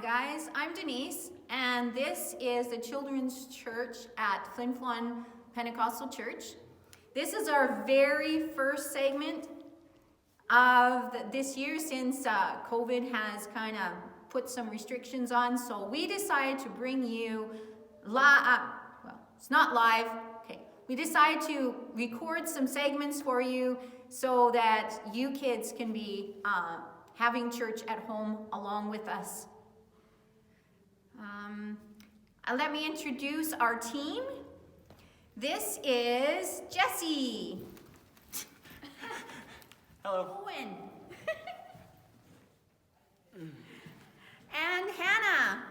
guys, I'm Denise, and this is the Children's Church at Flin Flon Pentecostal Church. This is our very first segment of this year since COVID has kind of put some restrictions on, so we decided to bring you live, well, it's not live, okay. We decided to record some segments for you so that you kids can be having church at home along with us. Let me introduce our team. This is Jesse. Hello. Owen. And Hannah.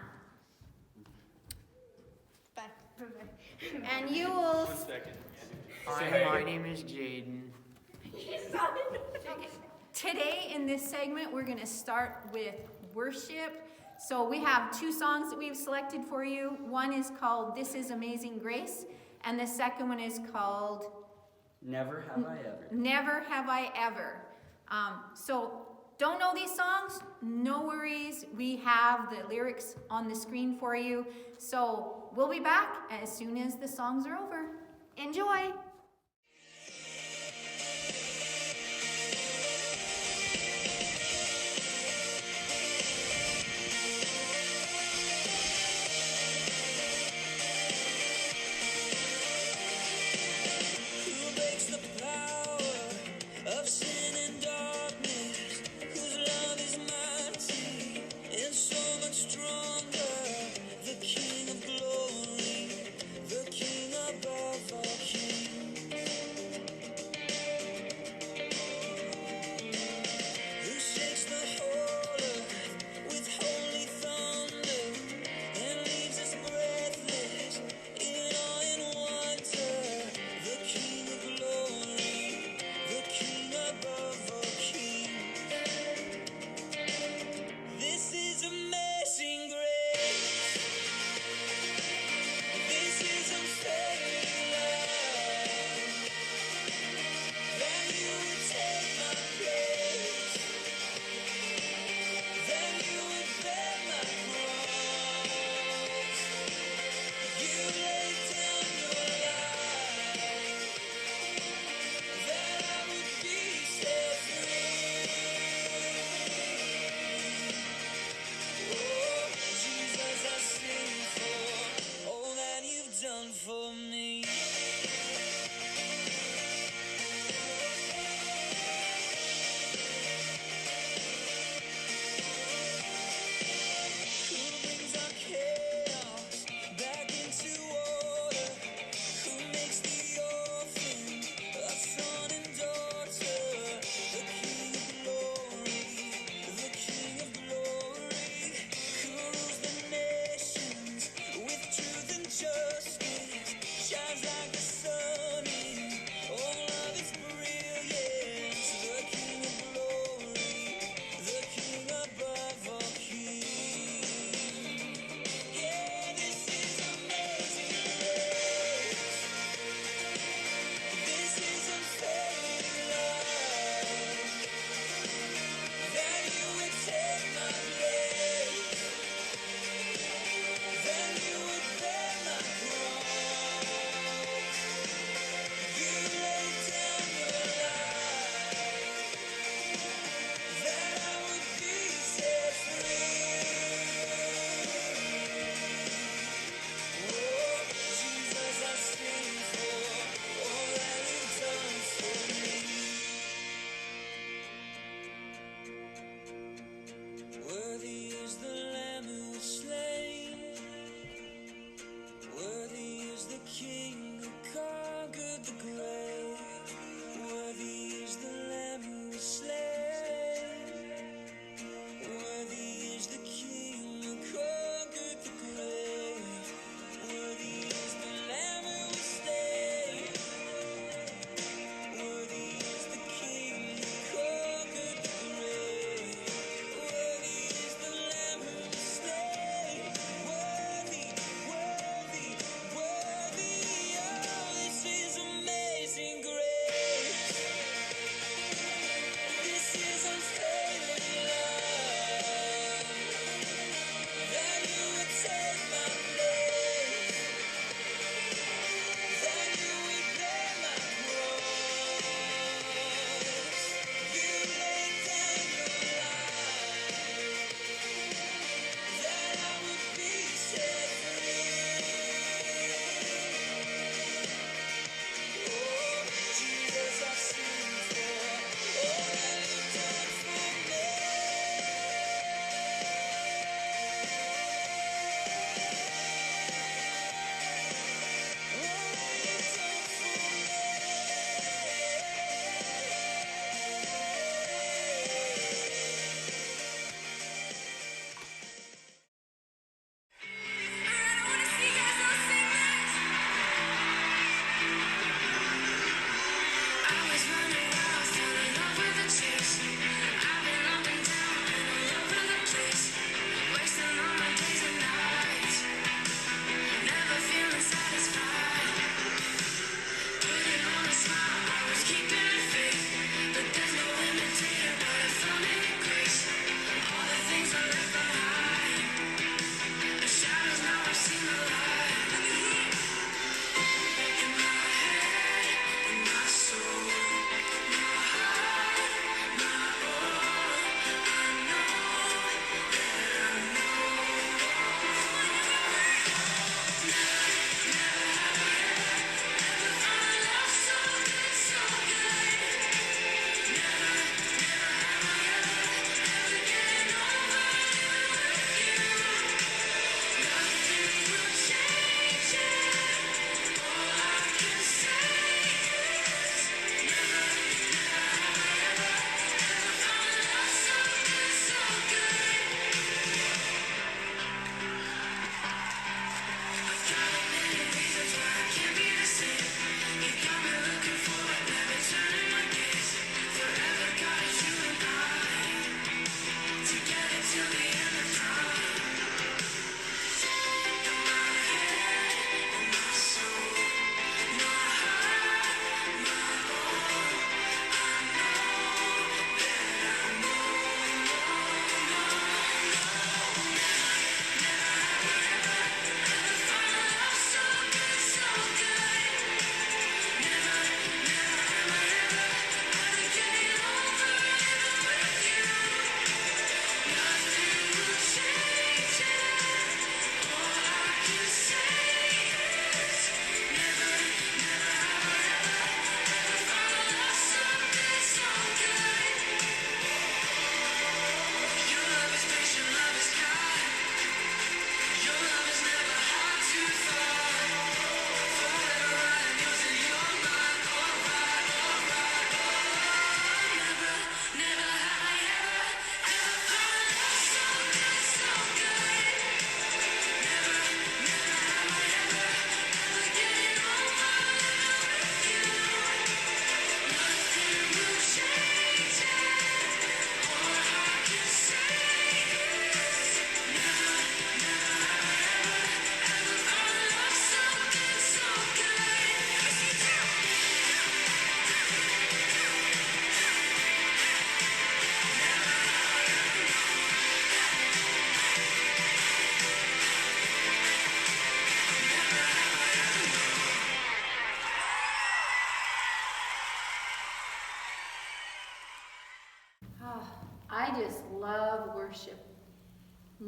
And you will... 1 second. Hi, my name is Jaden. Today in this segment, we're going to start with worship. So we have 2 songs that we've selected for you. One is called This Is Amazing Grace, and the second one is called Never Have I Ever. Never Have I Ever. So don't know these songs? No worries. We have the lyrics on the screen for you. So we'll be back as soon as the songs are over. Enjoy. Stronger, the King of Glory, the King above all kings.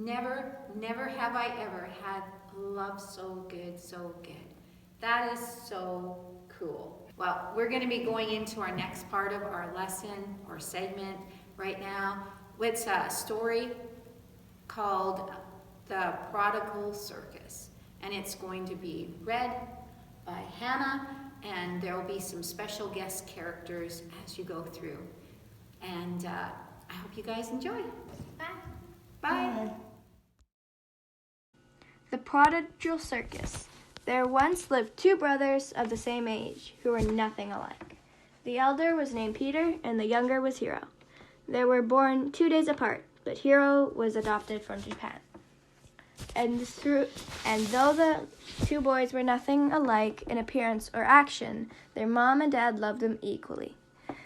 Never have I ever had love so good, so good. That is so cool. Well, we're going to be going into our next part of our lesson or segment right now. It's a story called The Prodigal Circus. And it's going to be read by Hannah, and there will be some special guest characters as you go through. And I hope you guys enjoy. Bye. Bye. The Prodigal Circus. There once lived two brothers of the same age who were nothing alike. The elder was named Peter and the younger was Hero. They were born 2 days apart, but Hero was adopted from Japan. And though the two boys were nothing alike in appearance or action, their mom and dad loved them equally.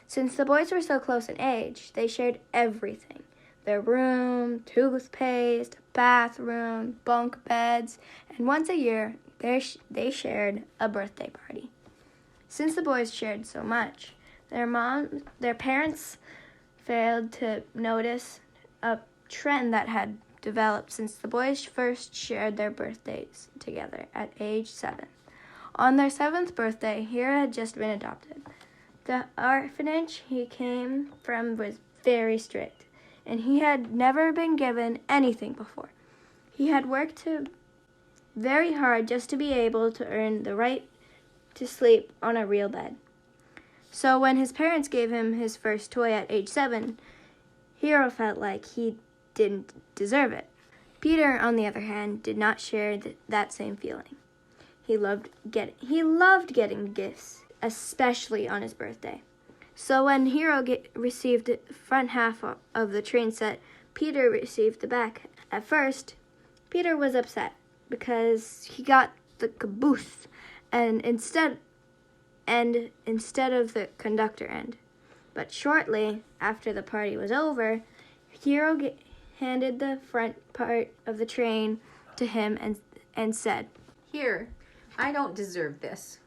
Since the boys were so close in age, they shared everything. Their room, toothpaste, bathroom, bunk beds, and once a year, they shared a birthday party. Since the boys shared so much, their parents failed to notice a trend that had developed since the boys first shared their birthdays together at age 7. On their 7th birthday, Hero had just been adopted. The orphanage he came from was very strict, and he had never been given anything before. He had worked very hard just to be able to earn the right to sleep on a real bed. So when his parents gave him his first toy at age 7, Hero felt like he didn't deserve it. Peter, on the other hand, did not share that same feeling. He loved getting gifts, especially on his birthday. So when Hero received the front half of the train set, Peter received the back. At first, Peter was upset because he got the caboose instead of the conductor end. But shortly after the party was over, Hero handed the front part of the train to him and said, Here, I don't deserve this.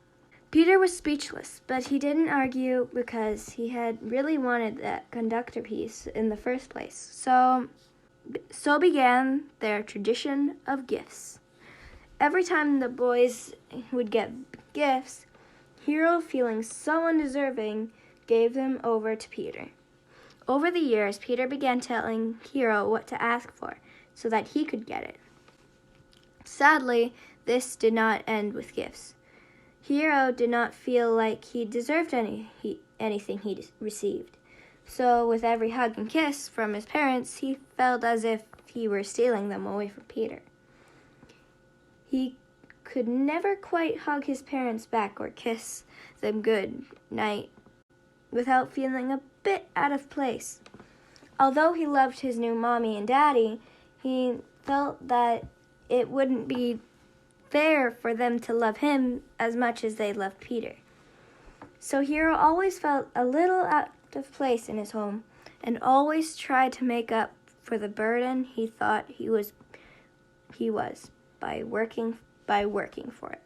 Peter was speechless, but he didn't argue because he had really wanted that conductor piece in the first place. So began their tradition of gifts. Every time the boys would get gifts, Hero, feeling so undeserving, gave them over to Peter. Over the years, Peter began telling Hero what to ask for so that he could get it. Sadly, this did not end with gifts. Hero did not feel like he deserved anything he received. So with every hug and kiss from his parents, he felt as if he were stealing them away from Peter. He could never quite hug his parents back or kiss them good night without feeling a bit out of place. Although he loved his new mommy and daddy, he felt that it wouldn't be fair for them to love him as much as they loved Peter. So Hero always felt a little out of place in his home and always tried to make up for the burden he thought he was by working for it.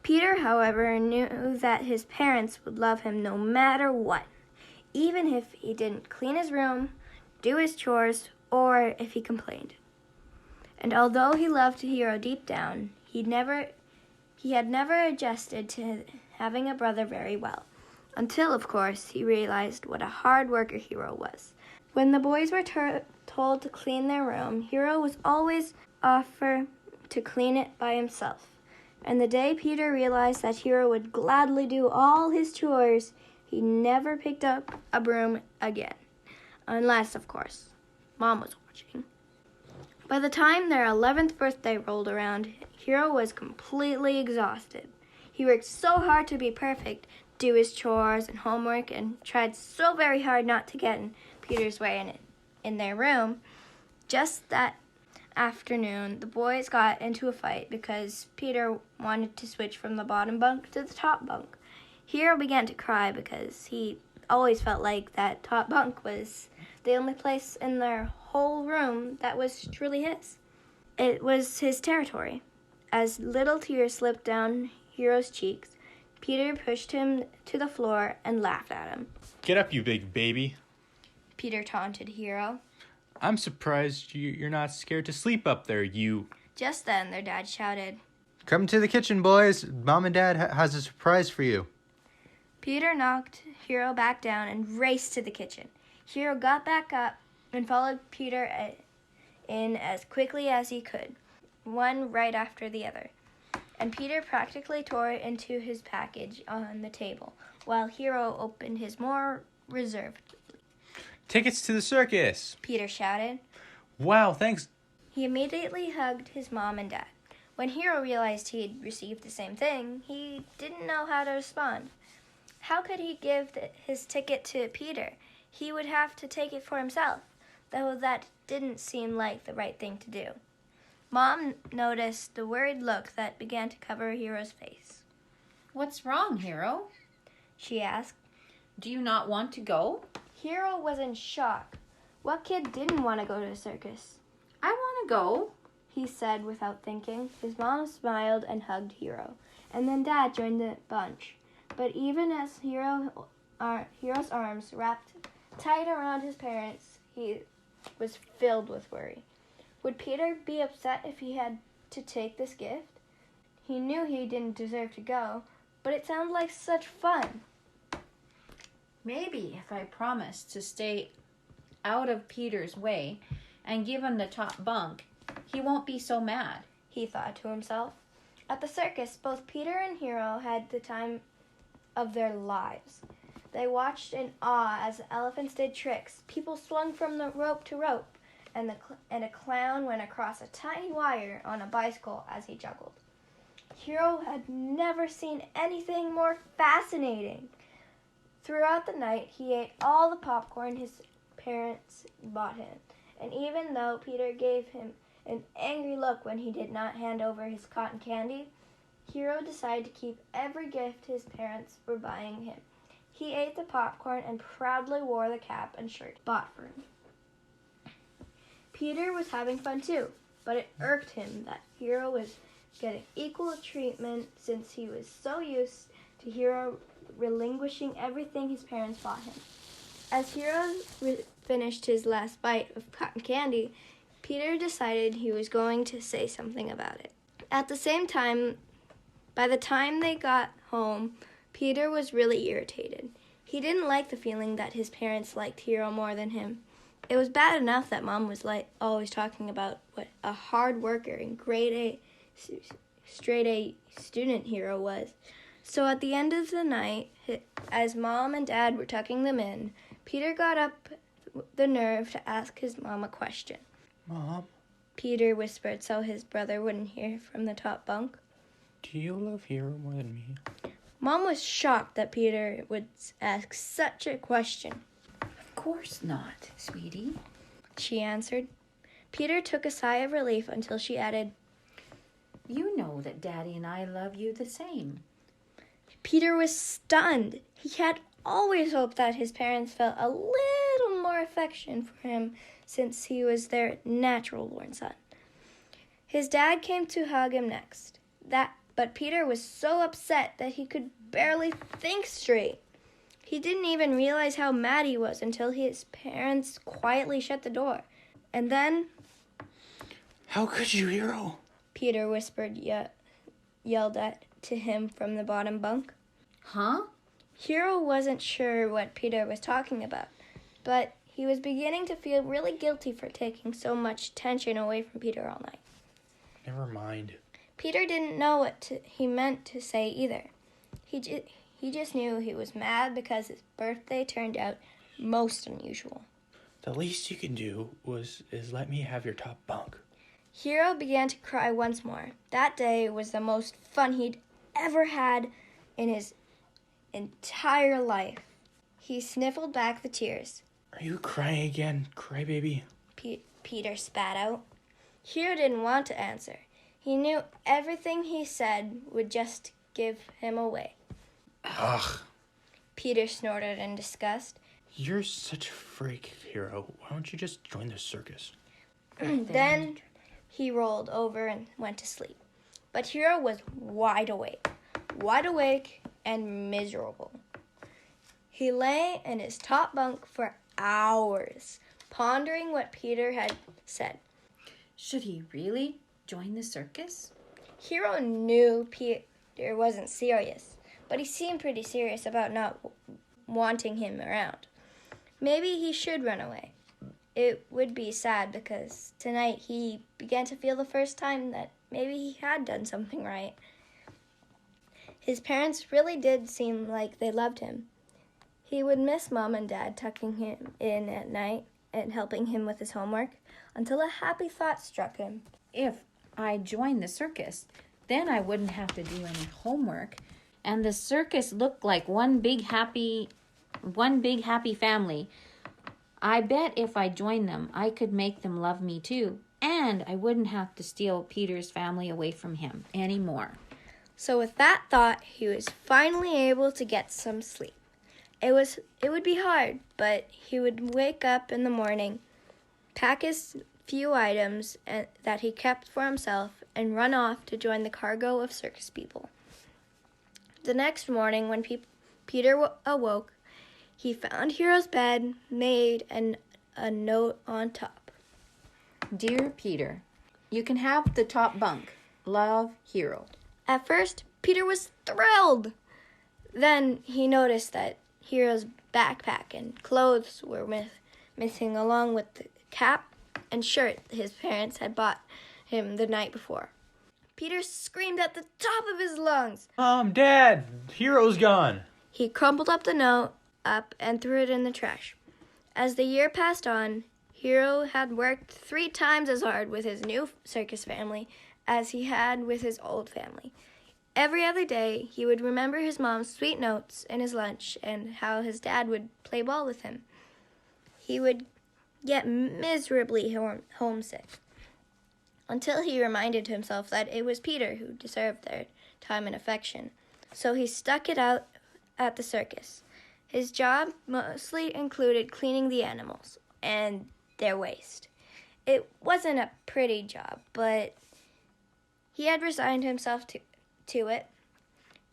Peter, however, knew that his parents would love him no matter what, even if he didn't clean his room, do his chores, or if he complained. And although he loved Hero deep down, he had never adjusted to having a brother very well, until, of course, he realized what a hard worker Hero was. When the boys were told to clean their room, Hero was always offered to clean it by himself. And the day Peter realized that Hero would gladly do all his chores, he never picked up a broom again. Unless, of course, Mom was watching. By the time their 11th birthday rolled around, Hero was completely exhausted. He worked so hard to be perfect, do his chores and homework, and tried so very hard not to get in Peter's way in their room. Just that afternoon, the boys got into a fight because Peter wanted to switch from the bottom bunk to the top bunk. Hero began to cry because he always felt like that top bunk was the only place in their whole room that was truly his. It was his territory. As little tears slipped down Hero's cheeks, Peter pushed him to the floor and laughed at him. Get up, you big baby. Peter taunted Hero. I'm surprised you're not scared to sleep up there, you. Just then, their dad shouted. Come to the kitchen, boys. Mom and Dad has a surprise for you. Peter knocked Hero back down and raced to the kitchen. Hero got back up and followed Peter in as quickly as he could, one right after the other. And Peter practically tore it into his package on the table, while Hero opened his more reserved. Tickets to the circus. Peter shouted. Wow, thanks. He immediately hugged his mom and dad. When Hero realized he had received the same thing, he didn't know how to respond. How could he give his ticket to Peter? He would have to take it for himself, though that didn't seem like the right thing to do. Mom noticed the worried look that began to cover Hero's face. What's wrong, Hero? She asked. Do you not want to go? Hero was in shock. What kid didn't want to go to a circus? I want to go. He said without thinking. His mom smiled and hugged Hero, and then Dad joined the bunch. But even as Hero's arms wrapped tight around his parents, he was filled with worry. Would Peter be upset if he had to take this gift? He knew he didn't deserve to go, but it sounded like such fun. Maybe if I promise to stay out of Peter's way and give him the top bunk, he won't be so mad, he thought to himself. At the circus, both Peter and Hero had the time of their lives. They watched in awe as the elephants did tricks. People swung from the rope to rope, and a clown went across a tiny wire on a bicycle as he juggled. Hero had never seen anything more fascinating. Throughout the night, he ate all the popcorn his parents bought him, and even though Peter gave him an angry look when he did not hand over his cotton candy, Hero decided to keep every gift his parents were buying him. He ate the popcorn and proudly wore the cap and shirt bought for him. Peter was having fun too, but it irked him that Hero was getting equal treatment since he was so used to Hero relinquishing everything his parents bought him. As Hero finished his last bite of cotton candy, Peter decided he was going to say something about it. At the same time, by the time they got home, Peter was really irritated. He didn't like the feeling that his parents liked Hero more than him. It was bad enough that Mom was always talking about what a hard worker and straight A student Hero was. So at the end of the night, as Mom and Dad were tucking them in, Peter got up the nerve to ask his mom a question. Mom, Peter whispered so his brother wouldn't hear from the top bunk. do you love Hero more than me? Mom was shocked that Peter would ask such a question. Of course not, sweetie, She answered. Peter took a sigh of relief until she added, You know that Daddy and I love you the same. Peter was stunned. He had always hoped that his parents felt a little more affection for him since he was their natural-born son. His dad came to hug him next. But Peter was so upset that he could barely think straight. He didn't even realize how mad he was until his parents quietly shut the door. And then, How could you, Hero? Peter whispered, yelled at to him from the bottom bunk. Huh? Hero wasn't sure what Peter was talking about, but he was beginning to feel really guilty for taking so much attention away from Peter all night. Never mind. Peter didn't know what he meant to say either. He just knew he was mad because his birthday turned out most unusual. The least you can do is let me have your top bunk. Hero began to cry once more. That day was the most fun he'd ever had in his entire life. He sniffled back the tears. Are you crying again, crybaby? Peter spat out. Hero didn't want to answer. He knew everything he said would just give him away. Ugh. Peter snorted in disgust. You're such a freak, Hero. Why don't you just join the circus? Then he rolled over and went to sleep. But Hero was wide awake and miserable. He lay in his top bunk for hours, pondering what Peter had said. Should he really join the circus? Hero knew Peter wasn't serious, but he seemed pretty serious about not wanting him around. Maybe he should run away. It would be sad because tonight he began to feel the first time that maybe he had done something right. His parents really did seem like they loved him. He would miss Mom and Dad tucking him in at night and helping him with his homework until a happy thought struck him. If I joined the circus, then I wouldn't have to do any homework, and the circus looked like one big happy family. I bet if I joined them, I could make them love me too, and I wouldn't have to steal Peter's family away from him anymore. So with that thought, he was finally able to get some sleep. It would be hard, but he would wake up in the morning, pack his few items that he kept for himself, and run off to join the cargo of circus people. The next morning, when Peter awoke, he found Hero's bed made and a note on top. Dear Peter, you can have the top bunk. Love, Hero. At first, Peter was thrilled. Then he noticed that Hero's backpack and clothes were missing, along with the cap and shirt his parents had bought him the night before. Peter screamed at the top of his lungs. Dad, Hero's gone. He crumpled up the note and threw it in the trash. As the year passed on, Hero had worked 3 times as hard with his new circus family as he had with his old family. Every other day, he would remember his mom's sweet notes and his lunch and how his dad would play ball with him. He would get miserably homesick until he reminded himself that it was Peter who deserved their time and affection. So he stuck it out at the circus. His job mostly included cleaning the animals and their waste. It wasn't a pretty job, but he had resigned himself to it.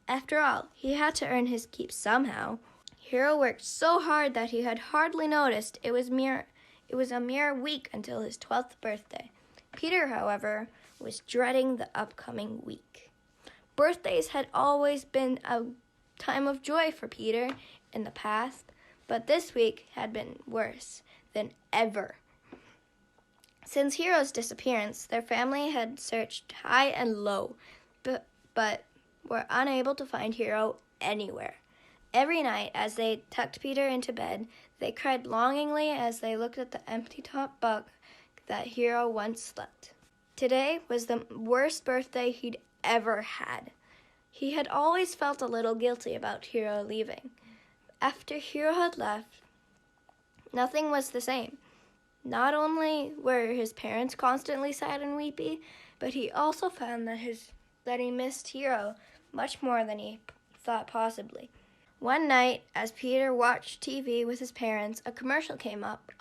After all, he had to earn his keep somehow. Hero worked so hard that he had hardly noticed it was a mere week until his 12th birthday. Peter, however, was dreading the upcoming week. Birthdays had always been a time of joy for Peter in the past, but this week had been worse than ever. Since Hero's disappearance, their family had searched high and low, but were unable to find Hero anywhere. Every night, as they tucked Peter into bed, they cried longingly as they looked at the empty top bunk that Hero once slept. Today was the worst birthday he'd ever had. He had always felt a little guilty about Hero leaving. After Hero had left, nothing was the same. Not only were his parents constantly sad and weepy, but he also found that he missed Hero much more than he thought possibly. One night, as Peter watched TV with his parents, a commercial came up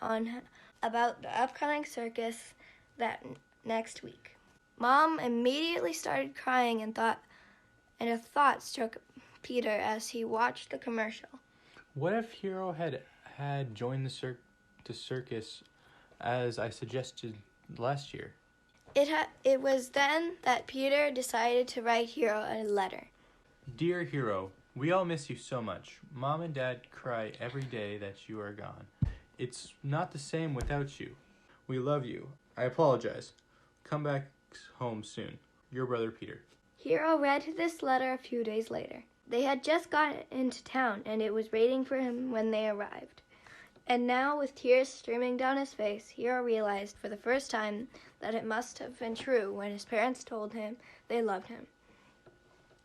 about the upcoming circus that next week. Mom immediately started crying and a thought struck Peter as he watched the commercial. What if Hero had joined the circus as I suggested last year? It was then that Peter decided to write Hero a letter. Dear Hero, we all miss you so much. Mom and Dad cry every day that you are gone. It's not the same without you. We love you. I apologize. Come back home soon. Your brother Peter. Hero read this letter a few days later. They had just got into town, and it was waiting for him when they arrived. And now, with tears streaming down his face, Hero realized for the first time that it must have been true when his parents told him they loved him.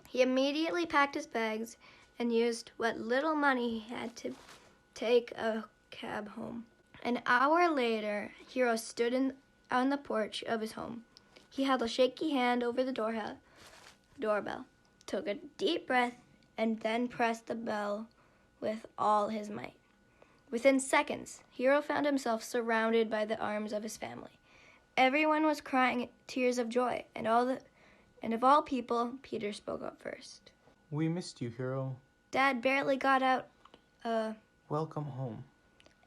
He immediately packed his bags and used what little money he had to take a cab home. An hour later, Hero stood on the porch of his home. He held a shaky hand over the doorbell, took a deep breath, and then pressed the bell with all his might. Within seconds, Hero found himself surrounded by the arms of his family. Everyone was crying tears of joy, and of all people, Peter spoke up first. We missed you, Hero. Dad barely got out Welcome home.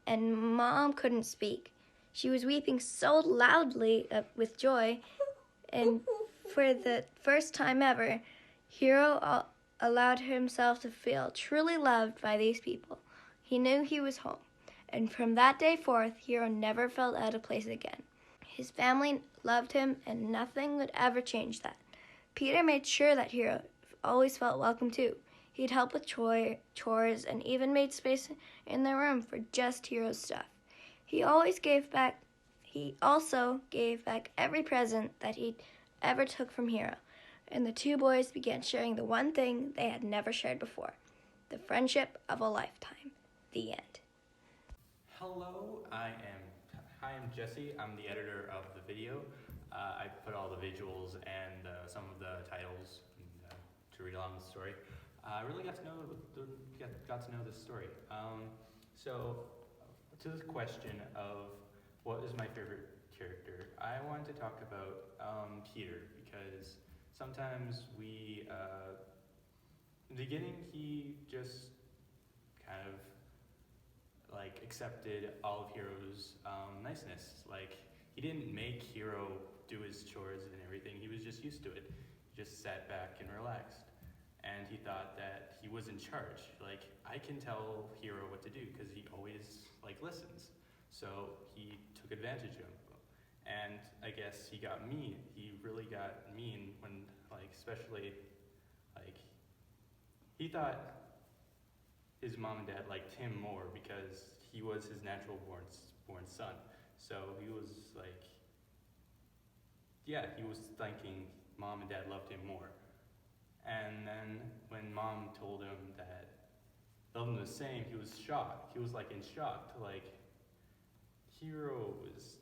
and Mom couldn't speak. She was weeping so loudly with joy, and for the first time ever, Hero allowed himself to feel truly loved by these people. He knew he was home, and from that day forth, Hero never felt out of place again. His family loved him, and nothing would ever change that. Peter made sure that Hero always felt welcome too. He'd help with chores and even made space in their room for just Hero's stuff. He also gave back every present that he ever took from Hero, and the two boys began sharing the one thing they had never shared before, the friendship of a lifetime. The end. Hello, I'm Jesse. I'm the editor of the video. I put all the visuals and some of the titles to read along the story. I really got to know this story. So, to the question of what is my favorite character, I wanted to talk about Peter, because sometimes in the beginning, he just kind of like accepted all of Hero's niceness. Like, he didn't make Hero do his chores and everything. He was just used to it. He just sat back and relaxed. And he thought that he was in charge. Like, I can tell Hero what to do because he always listens. So he took advantage of him. And I guess he got mean. He really got mean when, especially, he thought his mom and dad liked him more because he was his natural born son. So he was he was thinking mom and dad loved him more. And then when mom told him that love him the same, he was shocked. He was in shock. Hero was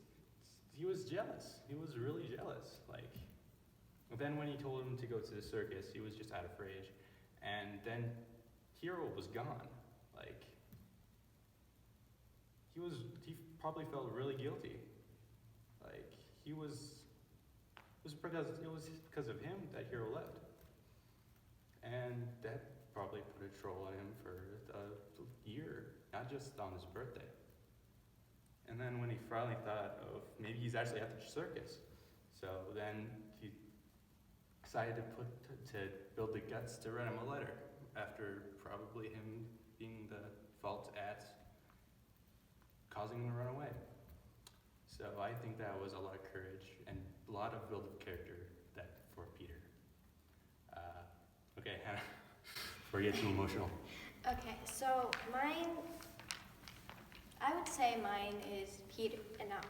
jealous. He was really jealous. Then when he told him to go to the circus, he was just out of rage. And then Hero was gone. He probably felt really guilty. It was because of him that Hero left. And that probably put a troll on him for a year, not just on his birthday. And then when he finally thought of maybe he's actually at the circus, so then he decided to build the guts to write him a letter after probably him being the fault at causing him to run away. So I think that was a lot of courage and a lot of build of character for Peter. Okay, Hannah, before you get too emotional. Okay, so I would say mine is Peter, and not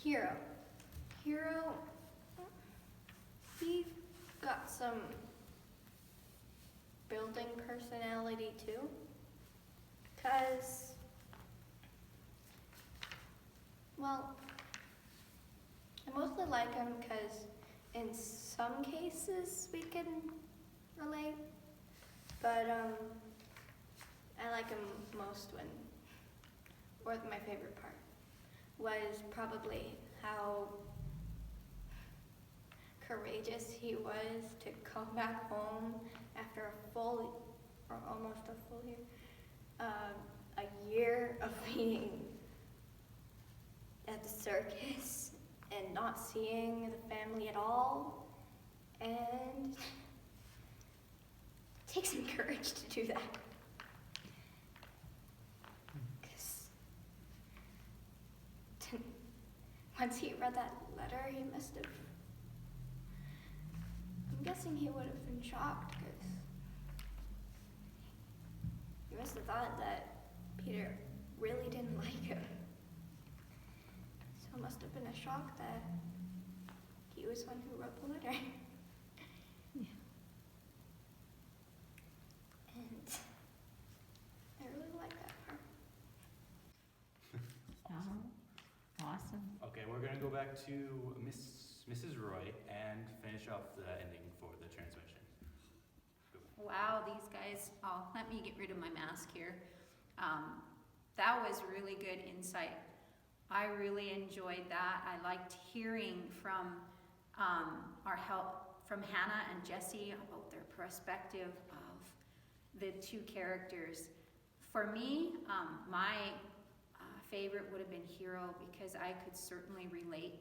Peter. Hero, he got some building personality too, because, I mostly like him because in some cases we can relate, but I like him most or my favorite part was probably how courageous he was to come back home after almost a full year, a year of being at the circus and not seeing the family at all, and it takes some courage to do that. Because once he read that letter, he must have, I'm guessing he would have been shocked, because he must have thought that Peter really didn't like him. So it must have been a shock that he was the one who wrote the letter. Yeah. And I really like that part. Oh, awesome. Okay, we're gonna go back to Mrs. Roy and finish off the ending for the transmission. Wow, these guys, let me get rid of my mask here. That was really good insight. I really enjoyed that. I liked hearing from from Hannah and Jesse about their perspective of the two characters. For me, my favorite would have been Hero because I could certainly relate.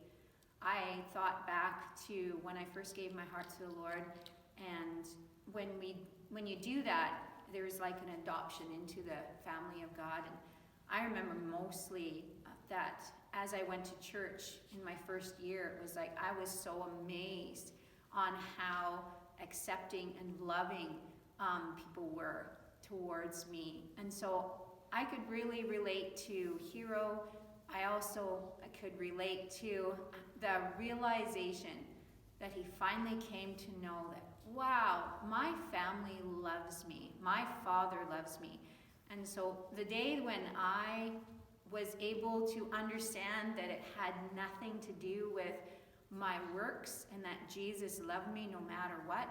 I thought back to when I first gave my heart to the Lord, and when you do that, there's like an adoption into the family of God. And I remember mostly that as I went to church in my first year, it was like I was so amazed on how accepting and loving people were towards me. And so I could really relate to Hero. I could relate to the realization that he finally came to know that, wow, my family loves me. My Father loves me. And so the day when I was able to understand that it had nothing to do with my works and that Jesus loved me no matter what,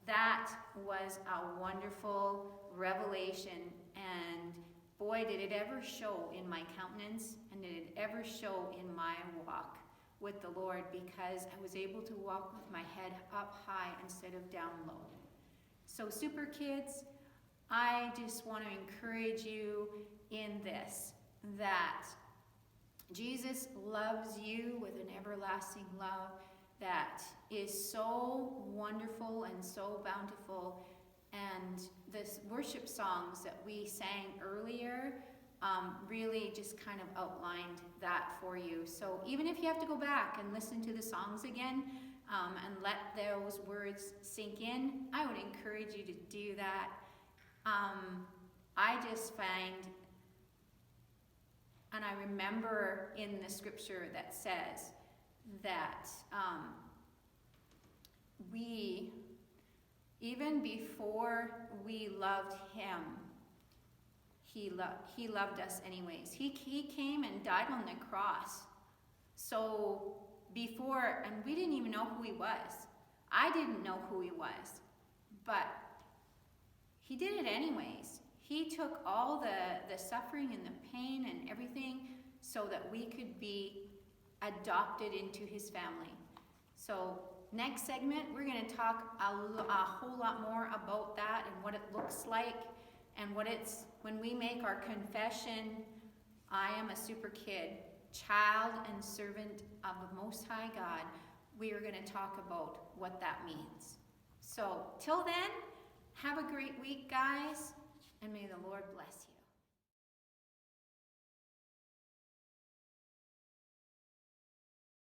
that was a wonderful revelation. And boy, did it ever show in my countenance, and did it ever show in my walk with the Lord, because I was able to walk with my head up high instead of down low. So super kids, I just want to encourage you in this, that Jesus loves you with an everlasting love that is so wonderful and so bountiful. And the worship songs that we sang earlier really just kind of outlined that for you. So even if you have to go back and listen to the songs again and let those words sink in, I would encourage you to do that. I just find, and I remember in the scripture that says that we, even before we loved him, he loved us anyways. He came and died on the cross. So before, and we didn't even know who he was. I didn't know who he was, but he did it anyways. He took all the suffering and the pain and everything so that we could be adopted into his family. So next segment, we're going to talk a whole lot more about that and what it looks like, and when we make our confession, I am a super kid, child and servant of the Most High God, we are going to talk about what that means. So till then, have a great week, guys, and may the Lord bless you.